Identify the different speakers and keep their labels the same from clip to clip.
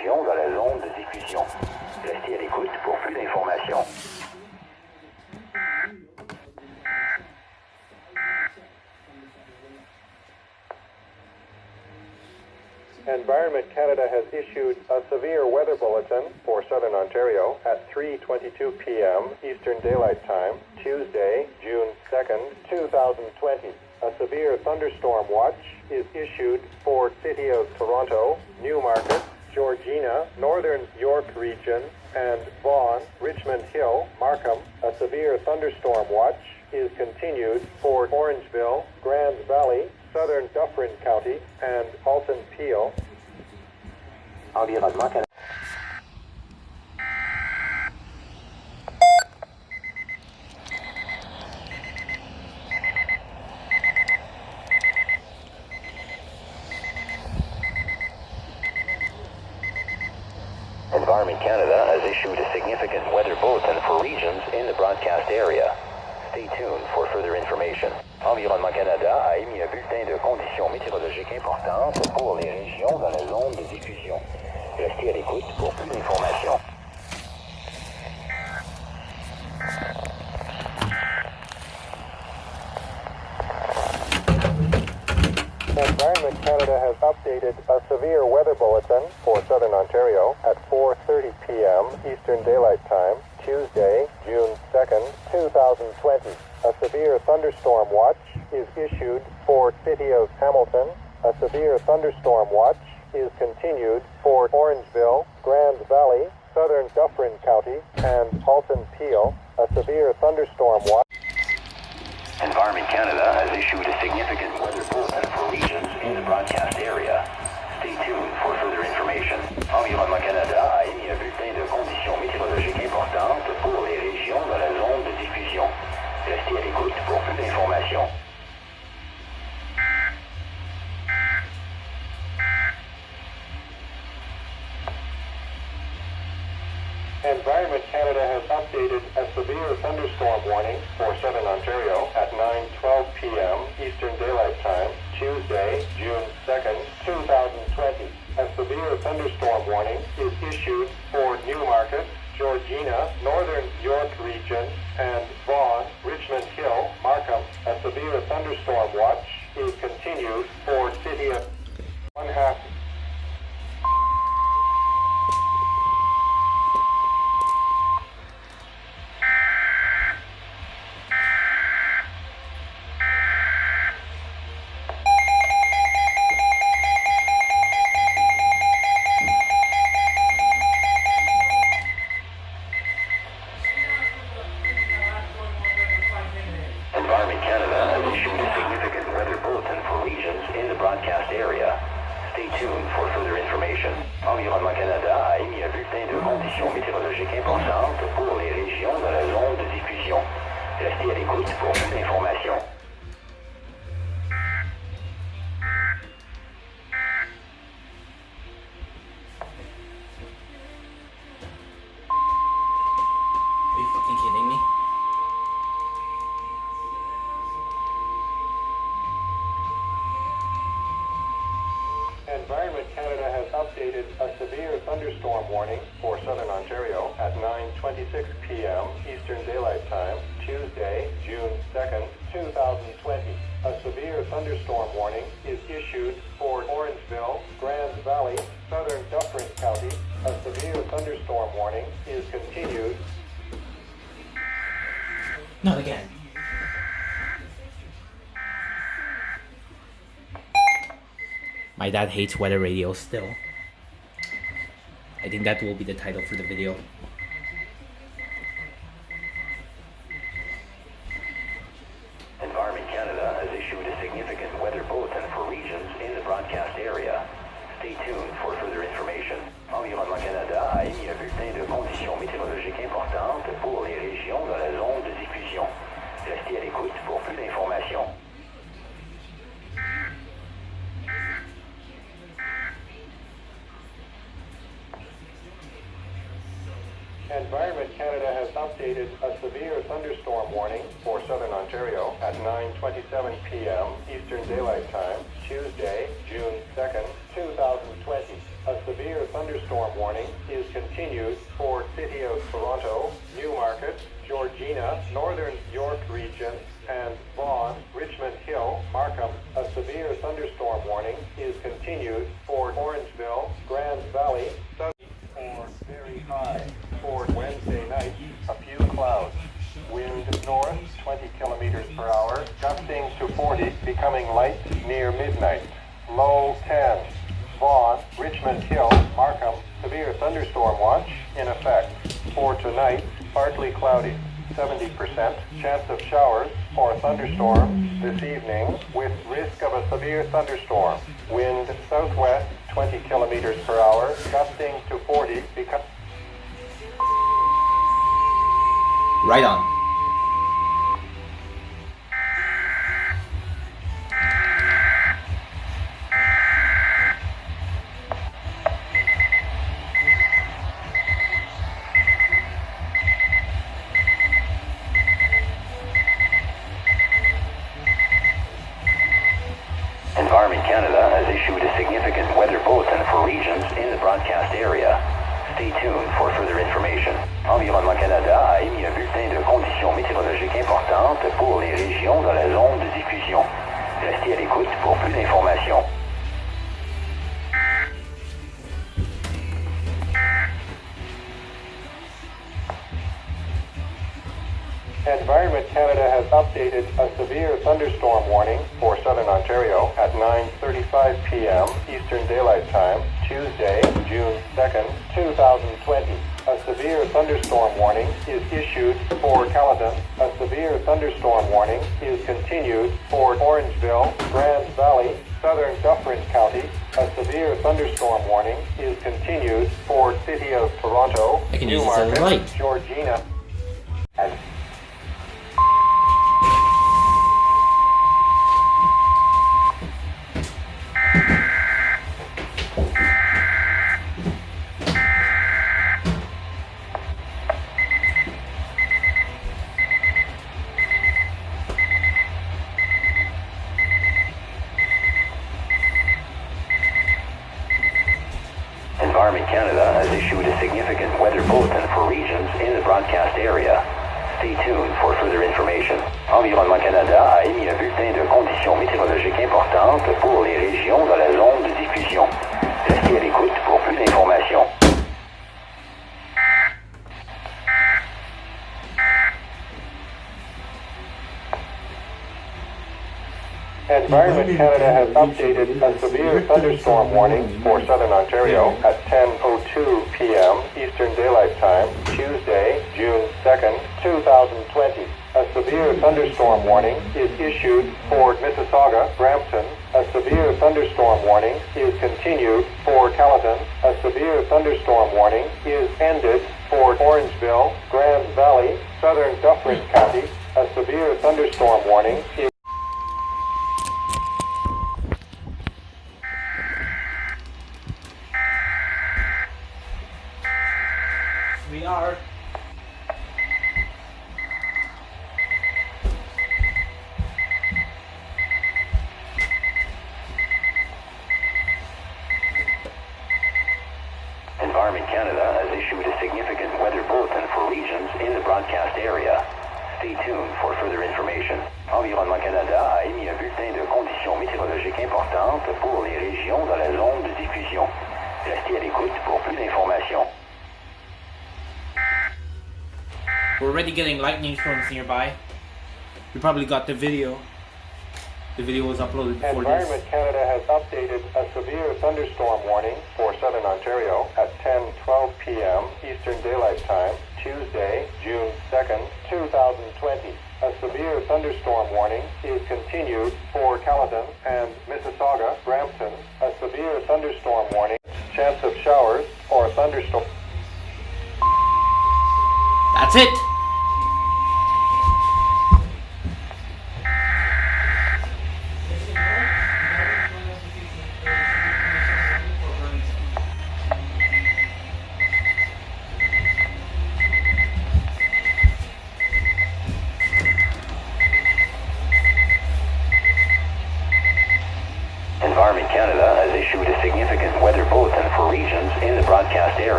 Speaker 1: régions dans la zone de diffusion. Restez à l'écoute pour plus d'informations.
Speaker 2: Environment Canada has issued a severe weather bulletin for Southern Ontario at 3:22 p.m. Eastern Daylight Time, Tuesday, June 2nd, 2020. A severe thunderstorm watch is issued for City of Toronto, Newmarket, Georgina, Northern York Region, and Vaughan, Richmond Hill, Markham. A severe thunderstorm watch is continued for Orangeville, Grand Valley, Southern Dufferin County, and Alton Peel.
Speaker 1: Environnement Canada. Environment Canada has issued a significant weather bulletin for regions in the broadcast area. Stay tuned for further information. Environnement Canada a émis un bulletin de conditions météorologiques importantes pour les régions dans la zone de diffusion. Restez à l'écoute pour plus d'informations.
Speaker 2: Environment Canada has updated a severe weather bulletin for Southern Ontario at 4:30 p.m. Eastern Daylight Time, Tuesday, June 2nd, 2020. A severe thunderstorm watch is issued for City of Hamilton. A severe thunderstorm watch is continued for Orangeville, Grand Valley, Southern Dufferin County, and Alton Peel. A severe thunderstorm watch.
Speaker 1: Environment Canada has issued a significant weather bulletin for regions in the broadcast area. Stay tuned for further information. Environnement Canada a émis un bulletin de conditions météorologiques importantes pour les régions dans la zone de diffusion. Restez à l'écoute pour plus d'informations.
Speaker 2: Environment Canada has updated a severe thunderstorm warning for Southern Ontario at 9:12 p.m. Eastern Daylight Time, Tuesday, June 2nd, 2020. A severe thunderstorm warning is issued for Newmarket, Georgina, Northern York Region, and Vaughan, Richmond Hill, Markham. A severe thunderstorm watch is continued for City of one-half.
Speaker 1: Environment Canada has issued a significant weather bulletin for regions in the broadcast area. Stay tuned for further information. Environnement Canada a émis un bulletin de conditions météorologiques importantes pour les régions dans la zone de diffusion. Restez à l'écoute pour plus d'informations.
Speaker 3: Are you fucking kidding me?
Speaker 2: Environment Canada has updated a severe thunderstorm warning for Southern Ontario at 9:26 p.m. Eastern Daylight Time, Tuesday, June 2nd, 2020. A severe thunderstorm warning is issued for Orangeville, Grand Valley, Southern Dufferin County. A severe thunderstorm warning is continued.
Speaker 3: Not again. My dad hates weather radio still. I think that will be the title for the video.
Speaker 1: Environment Canada has issued a significant weather bulletin for regions in the broadcast area. Stay tuned for further information. Environnement Canada a émis un bulletin de conditions météorologiques importantes pour les régions dans la zone de diffusion. Restez à l'écoute pour plus d'informations.
Speaker 2: Environment Canada has updated a severe thunderstorm warning for Southern Ontario at 9:27 p.m. Eastern Daylight Time, Tuesday, June 2nd, 2020. A severe thunderstorm warning is continued for City of Toronto, Newmarket, Georgina, Northern York Region, and Vaughan, Richmond Hill, Markham. A severe thunderstorm warning is continued for Orangeville, Grand Valley, or very high. For Wednesday night, a few clouds. Wind north 20 kilometers per hour, gusting to 40, becoming light near midnight. Low 10. Vaughan, Richmond Hill, Markham, severe thunderstorm watch in effect. For tonight, partly cloudy, 70% chance of showers or thunderstorms this evening with risk of a severe thunderstorm. Wind southwest 20 kilometers per hour, gusting to 40,
Speaker 3: Right on.
Speaker 1: Environment Canada has issued a significant weather bulletin for regions in the broadcast area. Stay tuned for further information. Environnement Canada a émis un bulletin de conditions météorologiques importantes pour les régions dans la zone de diffusion. Restez à l'écoute pour plus d'informations.
Speaker 2: Environment Canada has updated a severe thunderstorm warning for southern Ontario at 9:35 p.m. Eastern Daylight Time, Tuesday, June 2nd, 2020. A severe thunderstorm warning is issued for Caledon. A severe thunderstorm warning is continued for Orangeville, Grand Valley, southern Dufferin County. A severe thunderstorm warning is continued for City of Toronto,
Speaker 3: I can use this as a light.
Speaker 2: Georgina, and
Speaker 1: Environment Canada has issued a significant weather bulletin for regions in the broadcast area. Stay tuned for further information. Environnement Canada a émis un bulletin de conditions météorologiques importantes pour les régions dans la zone de diffusion. Restez à l'écoute pour plus d'informations.
Speaker 2: Environment Canada has updated a severe thunderstorm warning for southern Ontario at 10:02 p.m. Eastern Daylight Time, Tuesday, June 2nd, 2020. A severe thunderstorm warning is issued for Mississauga, Brampton. A severe thunderstorm warning is continued for Caledon. A severe thunderstorm warning is ended for Orangeville, Grand Valley, southern Dufferin County. A severe thunderstorm warning is
Speaker 3: We are.
Speaker 1: Environment Canada has issued a significant weather bulletin for regions in the broadcast area. Stay tuned for further information. Environnement Canada a émis un bulletin de conditions météorologiques importantes pour les régions dans la zone de diffusion. Restez à l'écoute pour plus d'informations.
Speaker 3: We're already getting lightning storms nearby. You probably got the video. The video was uploaded before
Speaker 2: Environment
Speaker 3: this.
Speaker 2: Canada has updated a severe thunderstorm warning for southern Ontario at 10:12 p.m. Eastern Daylight Time, Tuesday, June 2nd, 2020. A severe thunderstorm warning is continued for Caledon and Mississauga, Brampton. A severe thunderstorm warning, chance of showers or thunderstorms.
Speaker 3: That's it!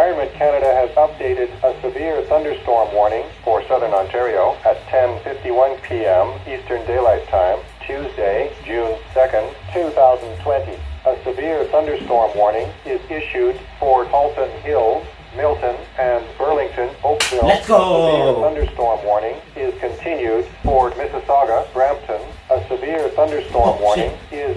Speaker 2: Environment Canada has updated a severe thunderstorm warning for southern Ontario at 10:51 p.m. Eastern Daylight Time, Tuesday, June 2nd, 2020. A severe thunderstorm warning is issued for Halton Hills, Milton, and Burlington, Oakville.
Speaker 3: Let's go!
Speaker 2: A severe thunderstorm warning is continued for Mississauga, Brampton. A severe thunderstorm warning is